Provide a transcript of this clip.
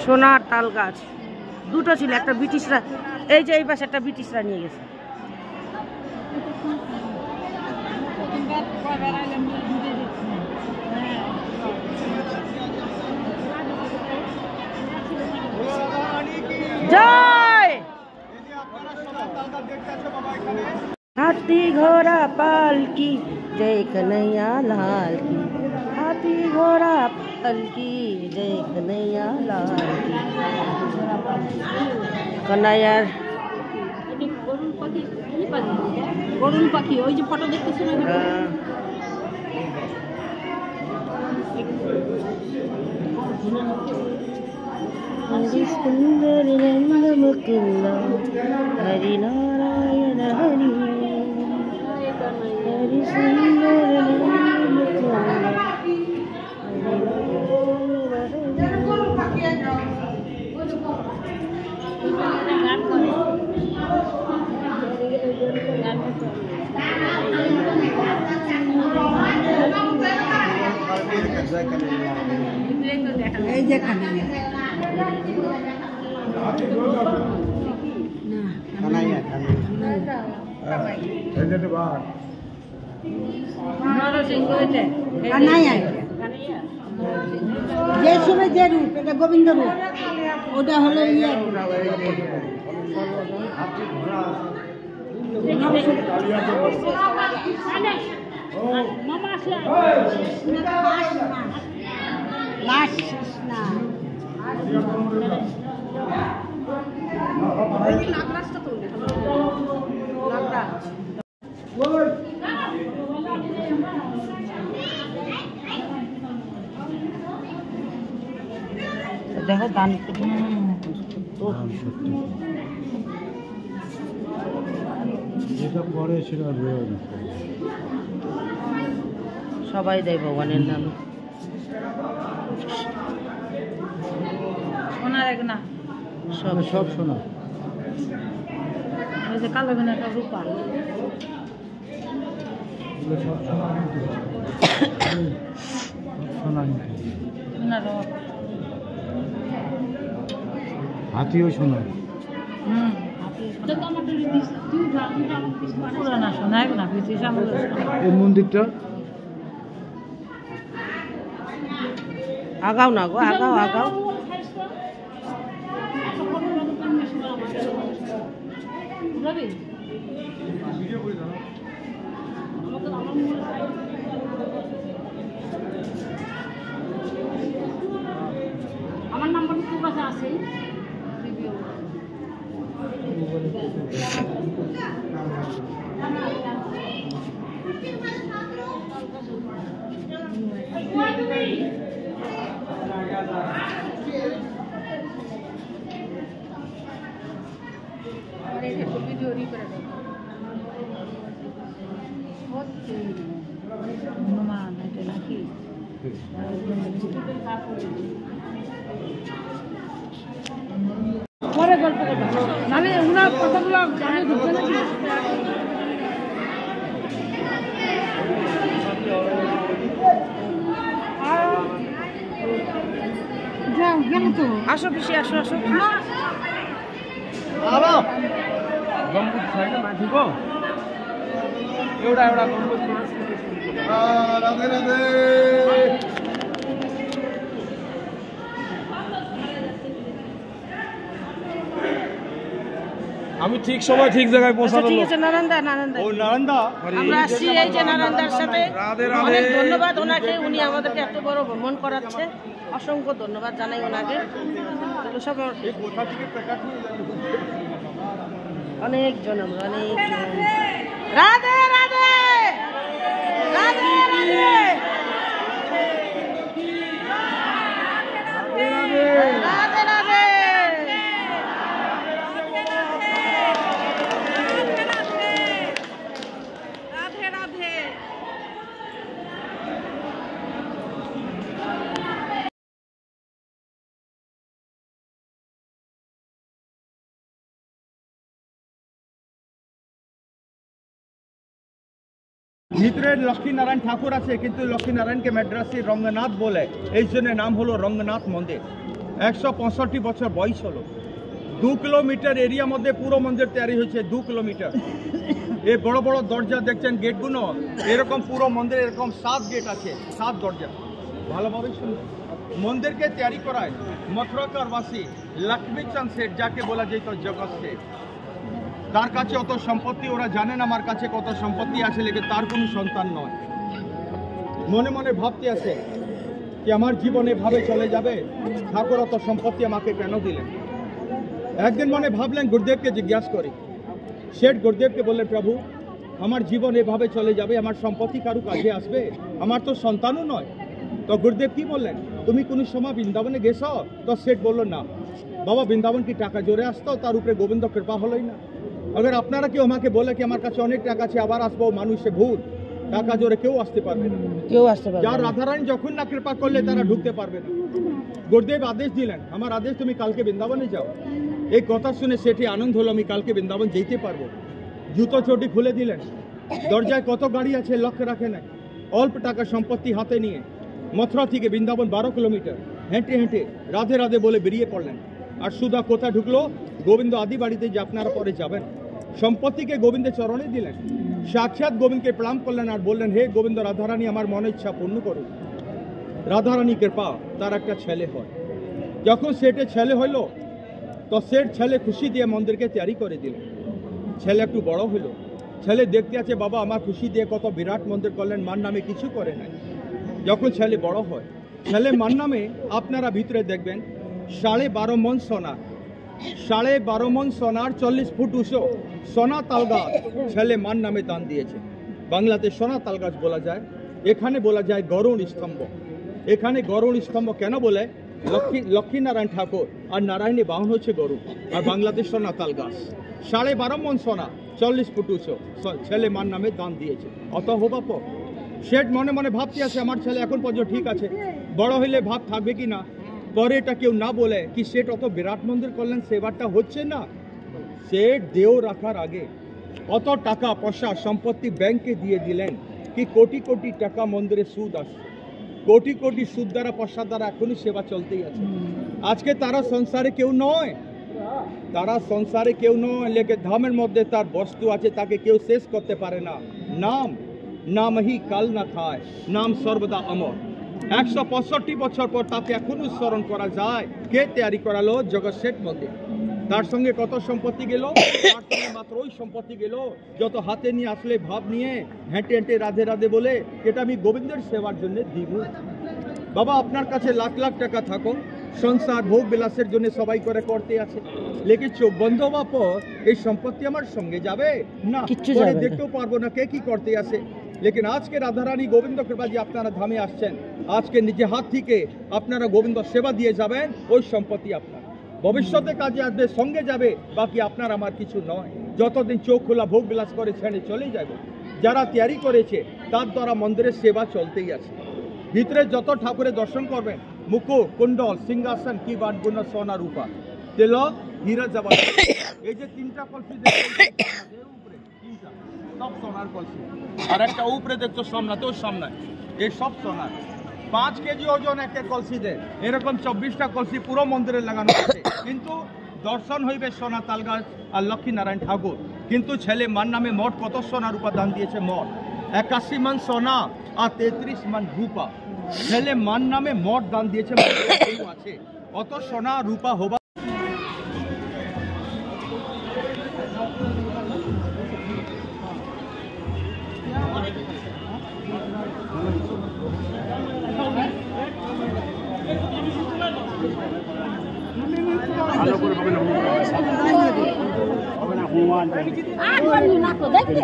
সোনার তাল গাছ দুটো ছিল, একটা ব্রিটিশরা, এই যে এই পাশে একটা ব্রিটিশরা নিয়ে গেছে। জয় हाथी घोड़ा पालकी जय कन्हैया लाल की, हाथी घोड़ा पालकी जय कन्हैया लाल की। कन्हैयार গরুল পাখি ওই যে ফটো দেখতেছি না, हरि सुंदर नंद मुकुंदा हरि नारायण हरि, हरि सुंदर नंद मुकुंदा এই যে কানাইয়া যে সময় যে রূপ, এটা গোবিন্দ রূপ, ওটা হলো ইয়ে দেখো দান সবাই দেয় ভগবানের নামে। সোনার এক না, সব সব সোনা, ওই যে কালো বিনা একটা রূপা, হাতিও সোনা, পুরানা সোনা এক না, এই মন্দিরটা আগাও না গো, আগাও আগাও। আমার নাম্বার তোর কাছে আছে? হনুমান এটা নাকি পরে গল্প করবো, নাহলে ওনার কথাগুলো জানে ঢুকবে নাকি। যাও গেল তো, আসো পিসি, আসো আসো। রাধে রাধে। আমি ঠিক সময় ঠিক জায়গায় পৌঁছানো। ঠিক আছে নারায়ণদা, নারায়ণদা ও নারায়ণদা, আমরা আসছি এই যে নারায়ণদার সাথে। অনেক ধন্যবাদ ওনাকে, উনি আমাদেরকে এত বড় ভ্রমণ করাচ্ছে, অসংখ্য ধন্যবাদ জানাই ওনাকে। সব অনেকজন, আমরা অনেকজন। রাধে রাধে রাধে রাধে। ভিতরে লক্ষ্মীনারায়ণ ঠাকুর আছে, কিন্তু লক্ষ্মীনারায়ণকে মাদ্রাসি রঙ্গনাথ বলে, এই জন্য নাম হলো রঙ্গনাথ মন্দির। 165 বছর বয়স হলো। 2 কিলোমিটার এরিয়া মধ্যে পুরো মন্দির তৈরি হয়েছে, 2 কিলোমিটার। এই বড় বড় দরজা দেখছেন, গেটগুলো এরকম, পুরো মন্দিরে এরকম 7 গেট আছে, 7 দরজা। ভালোভাবে শুনুন, মন্দিরকে তৈরি করায় মথুরাকার বাসী লক্ষ্মীচাঁদ শেঠ, যাকে বলা যেত জগৎ শেঠ। তার কাছে অত সম্পত্তি, ওরা জানেন আমার কাছে কত সম্পত্তি আছে, লেকিন তার কোনো সন্তান নয়। মনে মনে ভাবতে আছে যে আমার জীবন এভাবে চলে যাবে, ঠাকুর অত সম্পত্তি আমাকে কেন দিলেন। একদিন মনে ভাবলেন গুরুদেবকে জিজ্ঞাসা করি। শেঠ গুরুদেবকে বললেন, প্রভু আমার জীবন এভাবে চলে যাবে, আমার সম্পত্তি কারু কাজে আসবে, আমার তো সন্তানও নয়। তো গুরুদেব কি বললেন, তুমি কোনো সময় বৃন্দাবনে গেছ? তো শেঠ বলল, না বাবা, বৃন্দাবন কি টাকা জোরে আসতো? তার উপরে গোবিন্দ কৃপা হলোই না। अगर আপনারা কেউ আমাকে বলে কি আমার কাছে অনেক টাকা আছে, আবার আসবো, মানুষে ভুল, টাকা জোরে কেউ আসতে পারবে না, কেউ আসতে পারবে যার না। রাধারানী যখন না কৃপা করলে তারা ঢুকতে পারবে না। গুরুদেব আদেশ দিলেন, আমার আদেশ তুমি কালকে বৃন্দাবনে যাও। এই কথা শুনে সেটি আনন্দ হলো, আমি কালকে বৃন্দাবন যেতে পারবো। জুতো চটি খুলে দিলেন, দরজায় কত গাড়ি আছে লক্ষ্য রাখে নাই। অল্প টাকা সম্পত্তি হাতে নিয়ে মথুরা থেকে বৃন্দাবন 12 কিলোমিটার হেঁটে হেঁটে রাধে রাধে বলে বেরিয়ে পড়লেন। আর সুধা কোথায় ঢুকলো? গোবিন্দ আদি বাড়িতে, যে আপনারা পরে যাবেন। সম্পত্তিকে গোবিন্দের চরণে দিলেন, সাক্ষাৎ গোবিন্দকে প্রণাম করলেন আর বললেন, হে গোবিন্দ, রাধারানী আমার মনের ইচ্ছা পূর্ণ করুন। রাধারানী কৃপা তার একটা ছেলে হয়। যখন সেটে ছেলে হইল, তো সেট ছেলে খুশি দিয়ে মন্দিরকে তৈরি করে দিলেন। ছেলে একটু বড় হইল, ছেলে দেখতে আছে, বাবা আমার খুশি দিয়ে কত বিরাট মন্দির করলেন, মার নামে কিছু করে নাই। যখন ছেলে বড় হয়, ছেলে মার নামে আপনারা ভিতরে দেখবেন 12.5 মণ সোনা, 12.5 মণ সোনার 40 ফুট উঁচু সোনা তাল গাছ ছেলে মার নামে দান দিয়েছে। বাংলাতে সোনা তাল গাছ বলা যায়, এখানে বলা যায় গরুণ স্তম্ভ। এখানে গরুণ স্তম্ভ কেন বলে? লক্ষ্মীনারায়ণ ঠাকুর আর নারায়ণী বাহন হচ্ছে গরু, আর বাংলাদেশ সোনা তাল গাছ। 12.5 মণ সোনা 40 ফুট উঁচু ছেলে মার নামে দান দিয়েছে। অত হবার পর শেঠ মনে মনে ভাবতে আছে, আমার ছেলে এখন পর্যন্ত ঠিক আছে, বড় হইলে ভাব থাকবে কি না। পরে এটা কেউ না বলে কি শেঠ অত বিরাট মন্দির করলেন, সেবারটা হচ্ছে না। শেঠ দেও রাখার আগে অত টাকা পয়সা সম্পত্তি ব্যাংকে দিয়ে দিলেন, কি কোটি কোটি টাকা মন্দিরে সুদ আসছে। কোটি কোটি সুদ দ্বারা পয়সা দ্বারা এখনই সেবা চলতেই আছে। আজকে তারা সংসারে কেউ নয়, তারা সংসারে কেউ নয়, লেকে ধামের মধ্যে তার বস্তু আছে, তাকে কেউ শেষ করতে পারে না। নাম নাম হি কাল না খায়, নাম সর্বদা অমর। 165 বছর পর তাকে এখনো স্মরণ করা যায়। কে তৈরি করালো? জগৎ শেঠ মন্দির। তার সঙ্গে কত সম্পত্তি গেল? তার সঙ্গে মাত্র ওই সম্পত্তি গেল যত হাতে নিয়ে আসলে ভাব নিয়ে হেঁটে হেঁটে রাধে রাধে বলে এটা আমি গোবিন্দের সেবার জন্য দিব। বাবা আপনার কাছে লাখ লাখ টাকা থাকো, সংসার ভোগ বিলাসের জন্য সবাই করে করতে আছে, লেকিন চোখ বন্ধ হওয়ার পর এই সম্পত্তি আমার সঙ্গে যাবে না, পরে দেখতেও পারবো না কে কি করতে আছে। লেকিন আজকে রাধারানী গোবিন্দ কৃপাজি আপনারা ধামে আসছেন, আজকে নিজে হাত থেকে আপনারা গোবিন্দ সেবা দিয়ে যাবেন, ওই সম্পত্তি আপনার ভবিষ্যতে কাজে আসবে, সঙ্গে যাবে, বাকি আপনার আমার কিছু নয়। যতদিন চোখ খোলা ভোগ বিলাস করে ছেড়ে চলে যাবে। যারা তৈরি করেছে তার দ্বারা মন্দিরের সেবা চলতেই আছে। ভিতরে যত ঠাকুরের দর্শন করবেন, মুকুট কুণ্ডল সিংহাসন কি বাটগুণ সোনা রূপা তেল হীরা জবাব, এই যে 3টা কলসি উপরে 3টা সব সোনার কলসি, আর একটা উপরে দেখছো সামনে, সামনে এই সব সোনার। 5 কেজি ওজন একটা কলসি দেয়, এরকম 24টা কলসি পুরো মন্দিরে লাগানো আছে। কিন্তু দর্শন হইবে সোনা তাল গাছ আর লক্ষ্মীনারায়ণ ঠাকুর। কিন্তু ছেলে মার নামে মোট কত সোনার রূপা দান দিয়েছে? মোট 81 মণ সোনা আর 33 মণ রূপা ছেলে মার নামে মোট দান দিয়েছে। আছে অত সোনা রূপা হবা ভালো করে হবে না, দেখতে